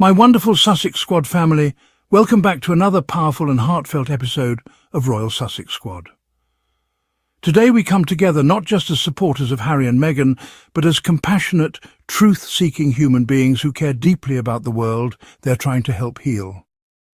My wonderful Sussex Squad family, welcome back to another powerful and heartfelt episode of Royal Sussex Squad. Today we come together not just as supporters of Harry and Meghan, but as compassionate, truth-seeking human beings who care deeply about the world they're trying to help heal.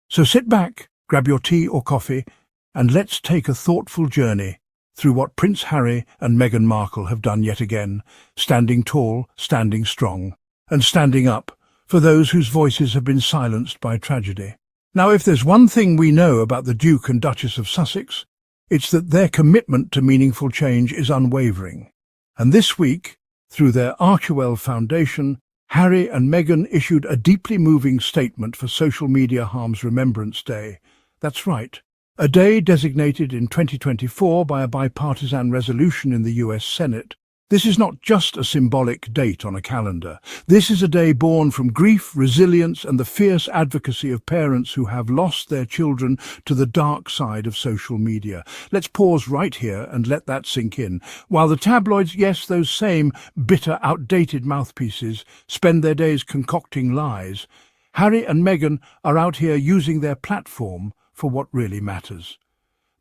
So sit back, grab your tea or coffee, and let's take a thoughtful journey through what Prince Harry and Meghan Markle have done yet again, standing tall, standing strong, and standing up for those whose voices have been silenced by tragedy. Now, if there's one thing we know about the Duke and Duchess of Sussex, it's that their commitment to meaningful change is unwavering. And this week, through their Archewell Foundation, Harry and Meghan issued a deeply moving statement for Social Media Harms Remembrance Day. That's right, a day designated in 2024 by a bipartisan resolution in the US Senate. This is not just a symbolic date on a calendar. This is a day born from grief, resilience, and the fierce advocacy of parents who have lost their children to the dark side of social media. Let's pause right here and let that sink in. While the tabloids, yes, those same bitter, outdated mouthpieces, spend their days concocting lies, Harry and Meghan are out here using their platform for what really matters.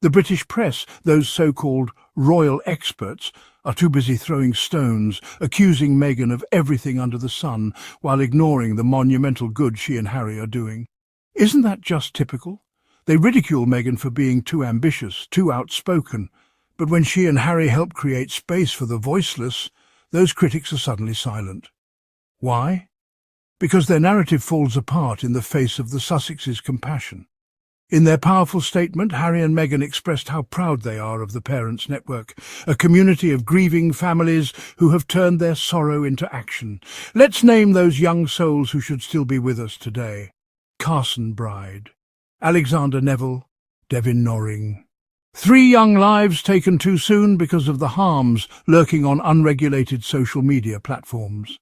The British press, those so-called royal experts, are too busy throwing stones, accusing Meghan of everything under the sun, while ignoring the monumental good she and Harry are doing. Isn't that just typical? They ridicule Meghan for being too ambitious, too outspoken, but when she and Harry help create space for the voiceless, those critics are suddenly silent. Why? Because their narrative falls apart in the face of the Sussexes' compassion. In their powerful statement, Harry and Meghan expressed how proud they are of the Parents Network, a community of grieving families who have turned their sorrow into action. Let's name those young souls who should still be with us today. Carson Bride, Alexander Neville, Devin Norring. 3 young lives taken too soon because of the harms lurking on unregulated social media platforms.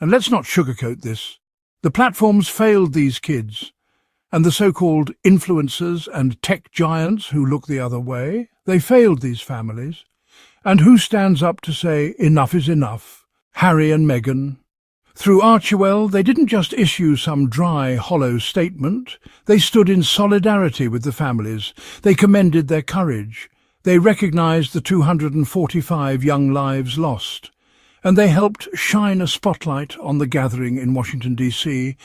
And let's not sugarcoat this. The platforms failed these kids. And the so-called influencers and tech giants who look the other way, they failed these families. And who stands up to say, enough is enough? Harry and Meghan. Through Archewell, they didn't just issue some dry, hollow statement. They stood in solidarity with the families. They commended their courage. They recognized the 245 young lives lost. And they helped shine a spotlight on the gathering in Washington, D.C.,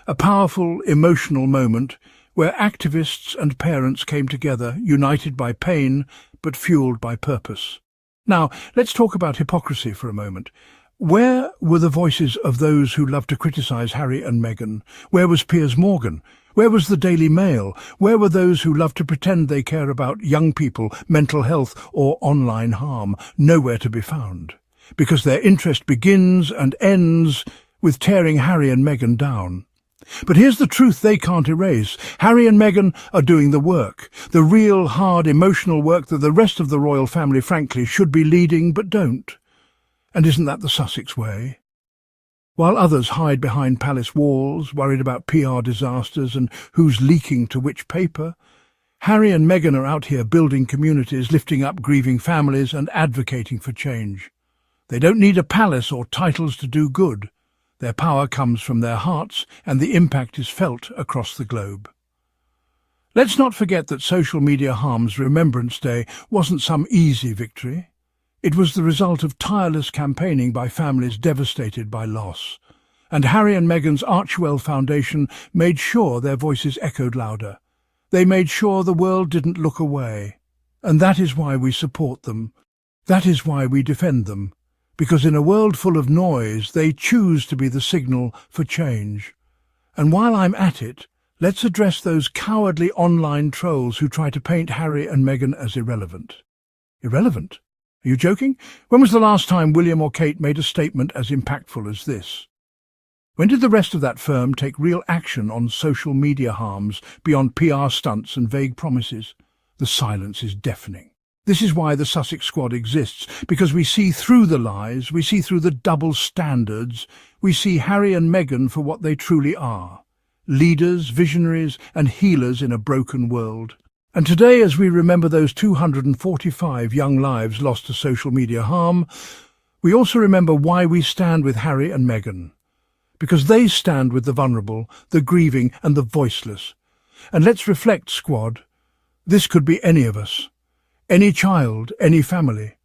a powerful, emotional moment where activists and parents came together, united by pain, but fueled by purpose. Now, let's talk about hypocrisy for a moment. Where were the voices of those who love to criticize Harry and Meghan? Where was Piers Morgan? Where was the Daily Mail? Where were those who love to pretend they care about young people, mental health, or online harm? Nowhere to be found. Because their interest begins and ends with tearing Harry and Meghan down. But here's the truth they can't erase. Harry and Meghan are doing the work, the real, hard, emotional work that the rest of the royal family, frankly, should be leading but don't. And isn't that the Sussex way? While others hide behind palace walls, worried about PR disasters and who's leaking to which paper, Harry and Meghan are out here building communities, lifting up grieving families and advocating for change. They don't need a palace or titles to do good. Their power comes from their hearts, and the impact is felt across the globe. Let's not forget that Social Media Harms Remembrance Day wasn't some easy victory. It was the result of tireless campaigning by families devastated by loss. And Harry and Meghan's Archewell Foundation made sure their voices echoed louder. They made sure the world didn't look away. And that is why we support them. That is why we defend them. Because in a world full of noise, they choose to be the signal for change. And while I'm at it, let's address those cowardly online trolls who try to paint Harry and Meghan as irrelevant. Irrelevant? Are you joking? When was the last time William or Kate made a statement as impactful as this? When did the rest of that firm take real action on social media harms beyond PR stunts and vague promises? The silence is deafening. This is why the Sussex Squad exists, because we see through the lies, we see through the double standards, we see Harry and Meghan for what they truly are. Leaders, visionaries, and healers in a broken world. And today, as we remember those 245 young lives lost to social media harm, we also remember why we stand with Harry and Meghan. because they stand with the vulnerable, the grieving and the voiceless. And let's reflect, squad. This could be any of us. Any child, any family.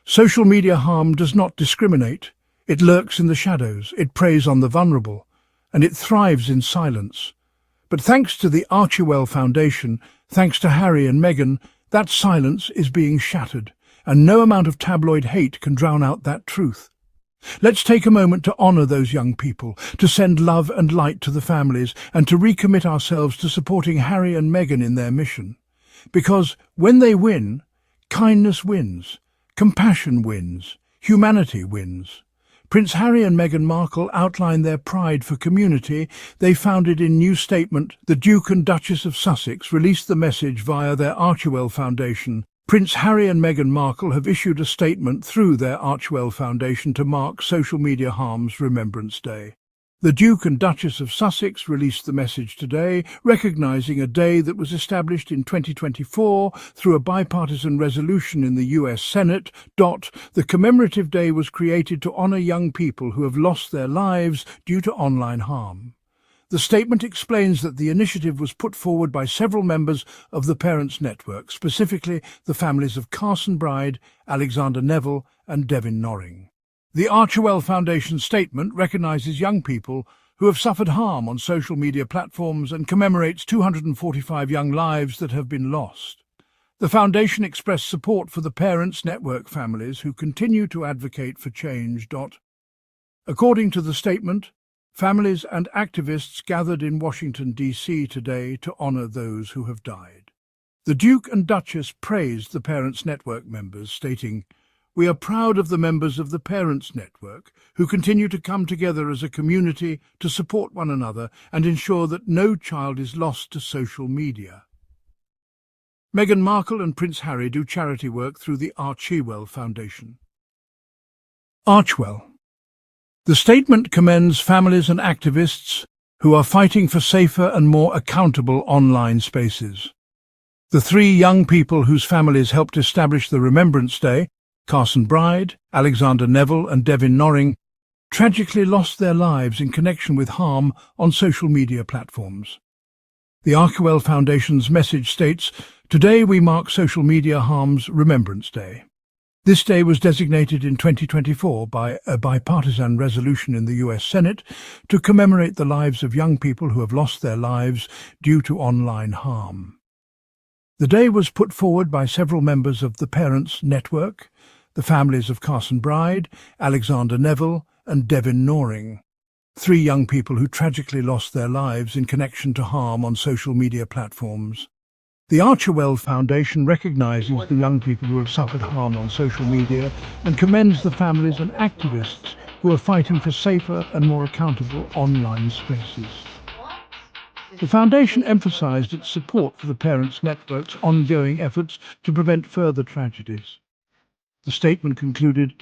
Social media harm does not discriminate. It lurks in the shadows, it preys on the vulnerable, and it thrives in silence. But thanks to the Archewell Foundation, thanks to Harry and Meghan, that silence is being shattered, and no amount of tabloid hate can drown out that truth. Let's take a moment to honour those young people, to send love and light to the families, and to recommit ourselves to supporting Harry and Meghan in their mission. Because when they win, kindness wins, compassion wins, humanity wins. Prince Harry and Meghan Markle outline their pride for community. They founded in new statement. The Duke and Duchess of Sussex released the message via their Archewell Foundation. Prince Harry and Meghan Markle have issued a statement through their Archewell Foundation to mark Social Media Harm's Remembrance Day. The Duke and Duchess of Sussex released the message today, recognising a day that was established in 2024 through a bipartisan resolution in the US Senate. The commemorative day was created to honour young people who have lost their lives due to online harm. The statement explains that the initiative was put forward by several members of the Parents Network, specifically the families of Carson Bride, Alexander Neville and Devin Norring. The Archewell Foundation statement recognises young people who have suffered harm on social media platforms and commemorates 245 young lives that have been lost. The Foundation expressed support for the Parents Network families who continue to advocate for change. According to the statement, families and activists gathered in Washington, D.C. today to honour those who have died. The Duke and Duchess praised the Parents Network members, stating, "We are proud of the members of the Parents Network who continue to come together as a community to support one another and ensure that no child is lost to social media." Meghan Markle and Prince Harry do charity work through the Archewell Foundation. Archewell. The statement commends families and activists who are fighting for safer and more accountable online spaces. The three young people whose families helped establish the Remembrance Day, Carson Bride, Alexander Neville and Devin Norring, tragically lost their lives in connection with harm on social media platforms. The Archewell Foundation's message states, "Today we mark Social Media Harm's Remembrance Day." This day was designated in 2024 by a bipartisan resolution in the US Senate to commemorate the lives of young people who have lost their lives due to online harm. The day was put forward by several members of the Parents Network, the families of Carson Bride, Alexander Neville and Devin Norring, three young people who tragically lost their lives in connection to harm on social media platforms. The Archewell Foundation recognises the young people who have suffered harm on social media and commends the families and activists who are fighting for safer and more accountable online spaces. The Foundation emphasised its support for the Parents Network's ongoing efforts to prevent further tragedies. The statement concluded,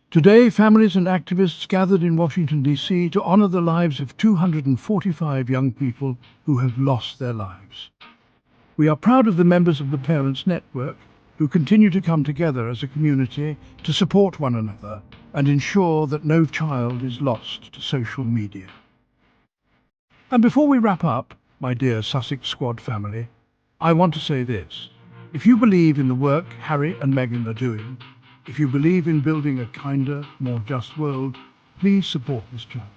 "Today, families and activists gathered in Washington, D.C. to honour the lives of 245 young people who have lost their lives. We are proud of the members of the Parents Network who continue to come together as a community to support one another and ensure that no child is lost to social media." And before we wrap up, my dear Sussex Squad family, I want to say this. If you believe in the work Harry and Meghan are doing, if you believe in building a kinder, more just world, please support this channel.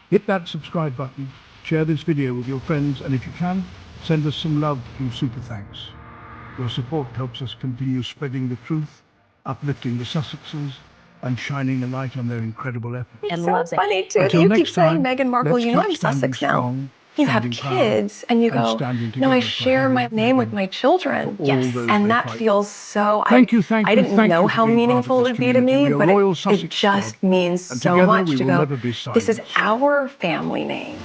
Hit that subscribe button, share this video with your friends, and if you can, send us some love through super thanks. Your support helps us continue spreading the truth, uplifting the Sussexes, and shining a light on their incredible efforts. It's so funny too that Until you next keep saying time, Meghan Markle, let's you know keep I'm standing Sussex now. strong, You have standing proud, kids and you and go, standing no, I together for share my Harry, name with Meghan, my children. for all those And they that fight. feels so, Thank you I didn't know for how being part of meaningful it this would be to community. me, We are but Royal it Sussex just Squad, means and so together much we to will go, never be this is silenced. our family name.